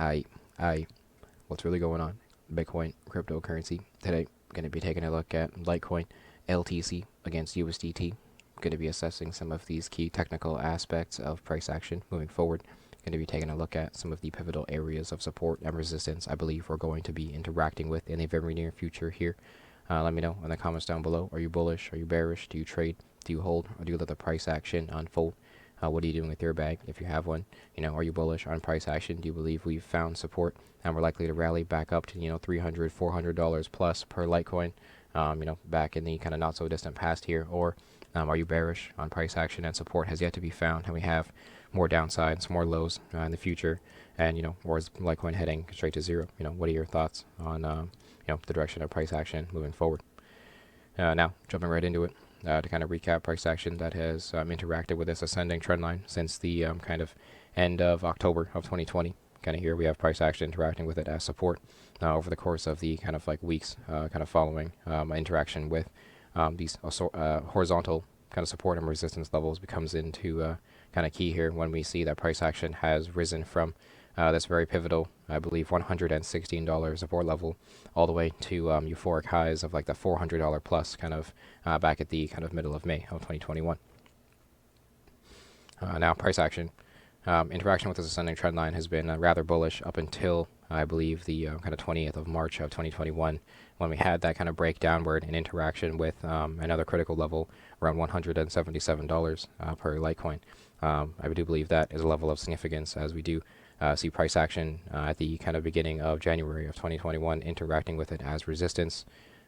I, what's really going on? Bitcoin cryptocurrency. Today, going to be taking a look at Litecoin, LTC against USDT. Going to be assessing some of these key technical aspects of price action moving forward. Going to be taking a look at some of the pivotal areas of support and resistance I believe we're going to be interacting with in the very near future here. Let me know in the comments down below. Are you bullish? Are you bearish? Do you trade? Do you hold? Or do you let the price action unfold? What are you doing with your bag if you have one? Are you bullish on price action? Do you believe we've found support and we're likely to rally back up to $300, $400 plus per Litecoin? Back in the kind of not so distant past here, or are you bearish on price action and support has yet to be found, and we have more downsides, more lows in the future, and or is Litecoin heading straight to zero? What are your thoughts on the direction of price action moving forward? Now jumping right into it. To kind of recap price action that has interacted with this ascending trend line since the kind of end of October of 2020. Kind of here we have price action interacting with it as support over the course of the kind of like weeks kind of following interaction with these horizontal kind of support and resistance levels becomes into kind of key here when we see that price action has risen from this very pivotal, I believe, $116 support level all the way to euphoric highs of like the $400 plus kind of back at the kind of middle of May of 2021. Now price action interaction with this ascending trend line has been rather bullish up until I believe the kind of 20th of March of 2021 when we had that kind of break downward in interaction with another critical level around $177 per Litecoin. I do believe that is a level of significance as we do see price action at the kind of beginning of January of 2021 interacting with it as resistance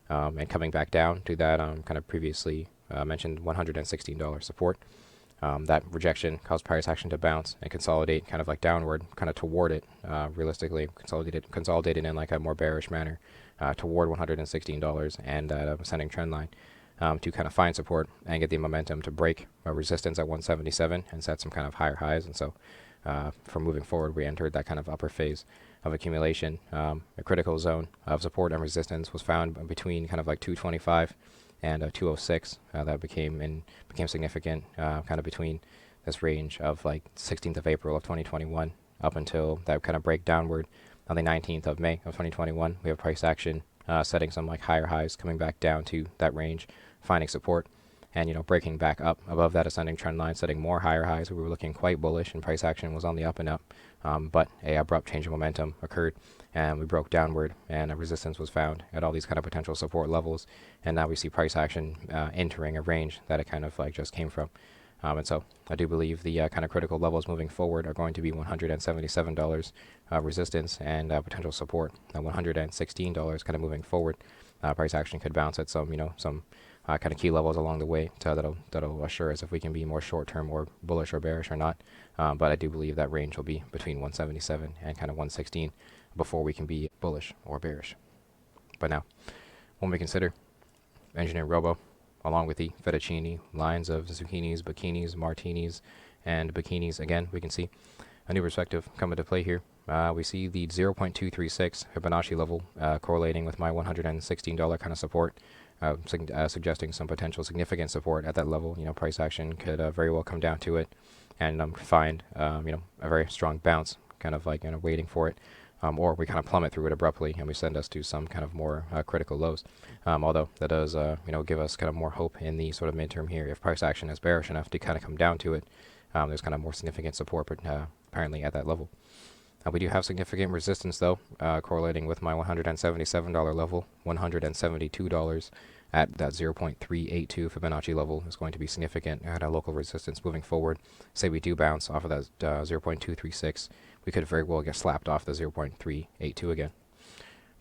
and coming back down to that kind of previously mentioned $116 support. That rejection caused price action to bounce and consolidate kind of like downward, kind of toward it, realistically consolidated in like a more bearish manner toward $116 and that ascending trend line to kind of find support and get the momentum to break a resistance at 177 and set some kind of higher highs. And so from moving forward, we entered that kind of upper phase of accumulation. A critical zone of support and resistance was found between kind of like 225 and 206. That became significant kind of between this range of like 16th of April of 2021 up until that kind of break downward on the 19th of May of 2021. We have price action setting some like higher highs, coming back down to that range, finding support, and breaking back up above that ascending trend line, setting more higher highs. We were looking quite bullish and price action was on the up and up, but a abrupt change of momentum occurred and we broke downward and a resistance was found at all these kind of potential support levels, and now we see price action entering a range that it kind of like just came from. And so I do believe the kind of critical levels moving forward are going to be $177 resistance and potential support. $116 kind of moving forward. Price action could bounce at some kind of key levels along the way that'll assure us if we can be more short-term or bullish or bearish or not. But I do believe that range will be between 177 and kind of 116 before we can be bullish or bearish. But now, when we consider EngineeringRobo, along with the fettuccine lines of zucchinis, bikinis, martinis, and bikinis, again, we can see a new perspective come into play here. We see the 0.236 Fibonacci level correlating with my $116 kind of support, suggesting some potential significant support at that level. Price action could very well come down to it and find a very strong bounce, kind of like waiting for it. Or we kind of plummet through it abruptly and we send us to some kind of more critical lows. Although that does, give us kind of more hope in the sort of midterm here. If price action is bearish enough to kind of come down to it, there's kind of more significant support, but apparently at that level. We do have significant resistance though, correlating with my $177 level. $172 at that 0.382 Fibonacci level is going to be significant at a local resistance moving forward. Say we do bounce off of that 0.236, we could very well get slapped off the 0.382 again.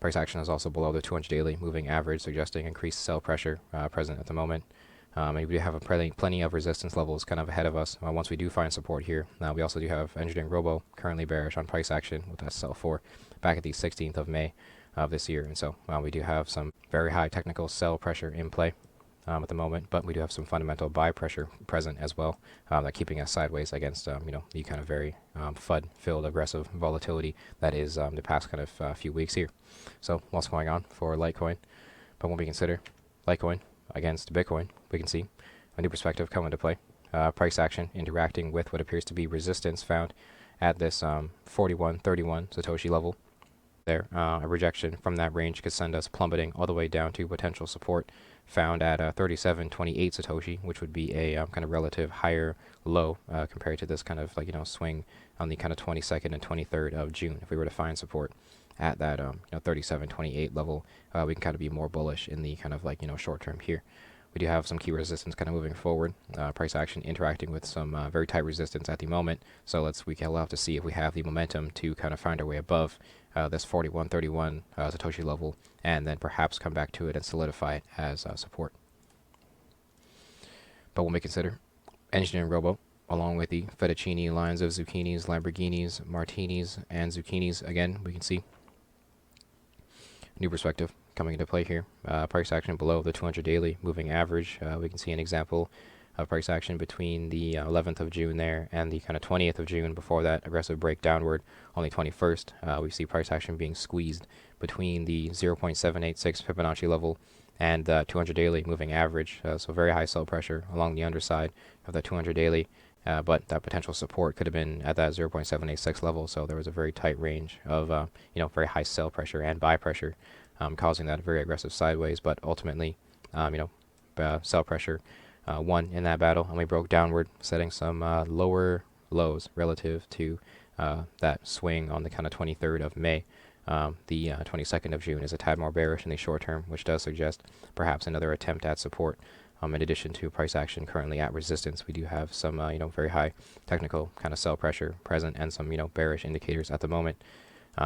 Price action is also below the 200 daily moving average, suggesting increased sell pressure present at the moment. And we do have plenty of resistance levels kind of ahead of us once we do find support here. We also do have EngineeringRobo currently bearish on price action with that sell for back at the 16th of May of this year. And so we do have some very high technical sell pressure in play at the moment, but we do have some fundamental buy pressure present as well, that keeping us sideways against the kind of very FUD-filled aggressive volatility that is the past kind of few weeks here. So lots going on for Litecoin, but when we consider Litecoin against Bitcoin, we can see a new perspective come into play. Price action interacting with what appears to be resistance found at this 41.31 Satoshi level. There, a rejection from that range could send us plummeting all the way down to potential support found at 37.28 Satoshi, which would be a kind of relative higher low compared to this kind of swing on the kind of 22nd and 23rd of June. If we were to find support at that 37.28 level, we can kind of be more bullish in the kind of short term here. We do have some key resistance kind of moving forward. Price action interacting with some very tight resistance at the moment. So we'll have to see if we have the momentum to kind of find our way above this 41.31 Satoshi level, and then perhaps come back to it and solidify it as support. But when we consider EngineeringRobo, along with the fettuccine lines of zucchinis, Lamborghinis, martinis, and zucchinis, again, we can see new perspective coming into play here. Price action below the 200 daily moving average. We can see an example of price action between the 11th of June there and the kind of 20th of June before that aggressive break downward on the 21st. We see price action being squeezed between the 0.786 Fibonacci level and the 200 daily moving average. So very high sell pressure along the underside of the 200 daily. But that potential support could have been at that 0.786 level. So there was a very tight range of very high sell pressure and buy pressure, causing that very aggressive sideways. But ultimately, sell pressure won in that battle, and we broke downward, setting some lower lows relative to that swing on the kind of 23rd of May. The 22nd of June is a tad more bearish in the short term, which does suggest perhaps another attempt at support. In addition to price action currently at resistance, we do have some very high technical kind of sell pressure present, and some bearish indicators at the moment,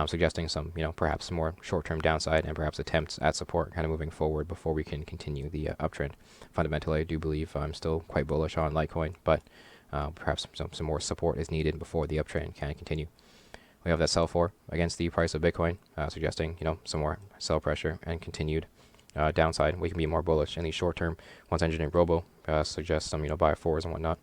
suggesting some perhaps more short-term downside and perhaps attempts at support kind of moving forward before we can continue the uptrend. Fundamentally, I do believe I'm still quite bullish on Litecoin, but perhaps some more support is needed before the uptrend can continue. We have that sell for against the price of Bitcoin, suggesting some more sell pressure and continued downside. We can be more bullish in the short term once EngineeringRobo suggests some buy fours and whatnot.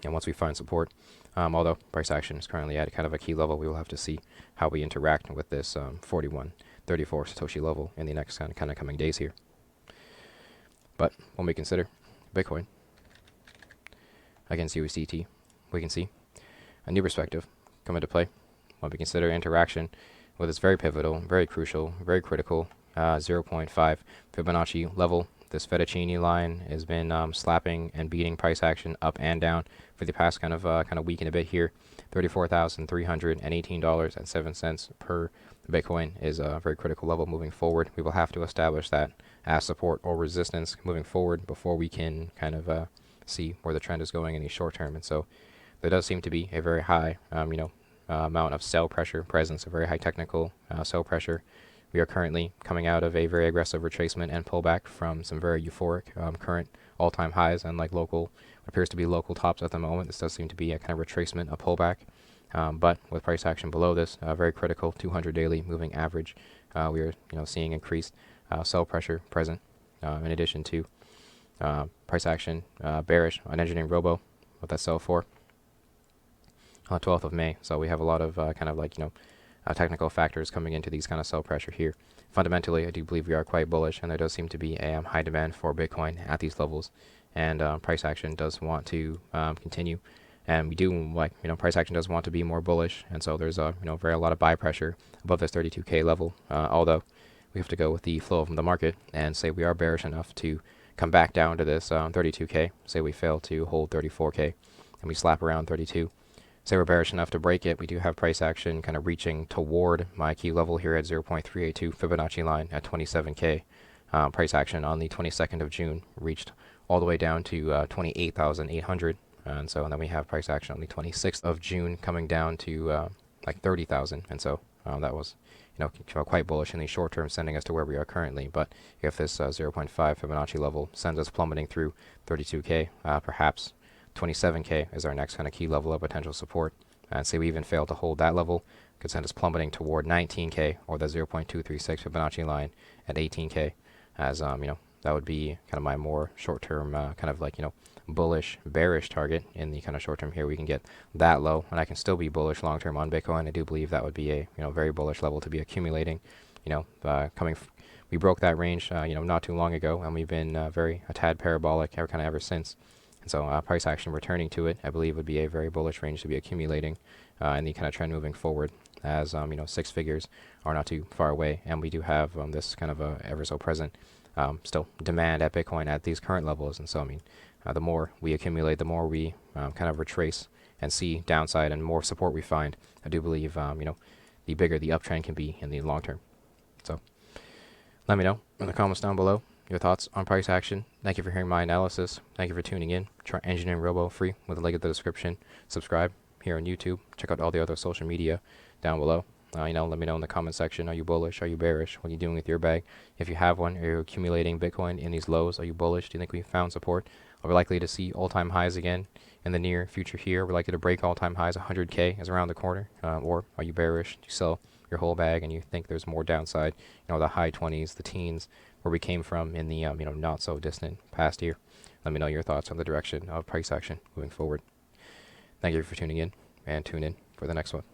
And once we find support, although price action is currently at kind of a key level, we will have to see how we interact with this 41.34 Satoshi level in the next kind of coming days here. But when we consider Bitcoin against USDT, we can see a new perspective come into play when we consider interaction with this very pivotal, very crucial, very critical 0.5 Fibonacci level. This fettuccine line has been slapping and beating price action up and down for the past kind of week and a bit here. $34,318.07 per Bitcoin is a very critical level moving forward. We will have to establish that as support or resistance moving forward before we can kind of see where the trend is going in the short term. And so there does seem to be a very high amount of sell pressure presence, a very high technical sell pressure. We are currently coming out of a very aggressive retracement and pullback from some very euphoric current all-time highs and what appears to be local tops at the moment. This does seem to be a kind of retracement, a pullback. But with price action below this, very critical 200 daily moving average, we are seeing increased sell pressure present. In addition to price action bearish on EngineeringRobo with that sell for on the 12th of May. So we have a lot of technical factors coming into these kind of sell pressure here. Fundamentally, I do believe we are quite bullish, and there does seem to be a high demand for Bitcoin at these levels, and price action does want to continue, and we do price action does want to be more bullish, and so there's a lot of buy pressure above this 32K level. Although we have to go with the flow of the market and say we are bearish enough to come back down to this 32K. Say we fail to hold 34K, and we slap around 32. Say we're bearish enough to break it, we do have price action kind of reaching toward my key level here at 0.382 Fibonacci line at 27K. Price action on the 22nd of June reached all the way down to 28,800, and then we have price action on the 26th of June coming down to 30,000, and so that was quite bullish in the short term, sending us to where we are currently. But if this 0.5 Fibonacci level sends us plummeting through 32K, perhaps 27K is our next kind of key level of potential support. And say we even fail to hold that level, could send us plummeting toward 19K or the 0.236 Fibonacci line at 18K. As that would be kind of my more short-term bullish, bearish target. In the kind of short-term here, we can get that low, and I can still be bullish long-term on Bitcoin. I do believe that would be a very bullish level to be accumulating. We broke that range not too long ago, and we've been a tad parabolic ever since. And so price action returning to it, I believe, would be a very bullish range to be accumulating in the kind of trend moving forward, as six figures are not too far away, and we do have this kind of ever so present still demand at Bitcoin at these current levels. And so the more we accumulate, the more we kind of retrace and see downside and more support we find. I do believe the bigger the uptrend can be in the long term. So let me know in the comments down below your thoughts on price action. Thank you for hearing my analysis. Thank you for tuning in. Try EngineeringRobo free with a link in the description. Subscribe here on YouTube. Check out all the other social media down below. Let me know in the comment section. Are you bullish? Are you bearish? What are you doing with your bag? If you have one, are you accumulating Bitcoin in these lows? Are you bullish? Do you think we found support? Are we likely to see all-time highs again in the near future here? We're likely to break all-time highs. 100K is around the corner. Or are you bearish? Do you sell your whole bag and you think there's more downside? The high 20s, the teens, where we came from in the not so distant past year. Let me know your thoughts on the direction of price action moving forward. Thank you for tuning in, and tune in for the next one.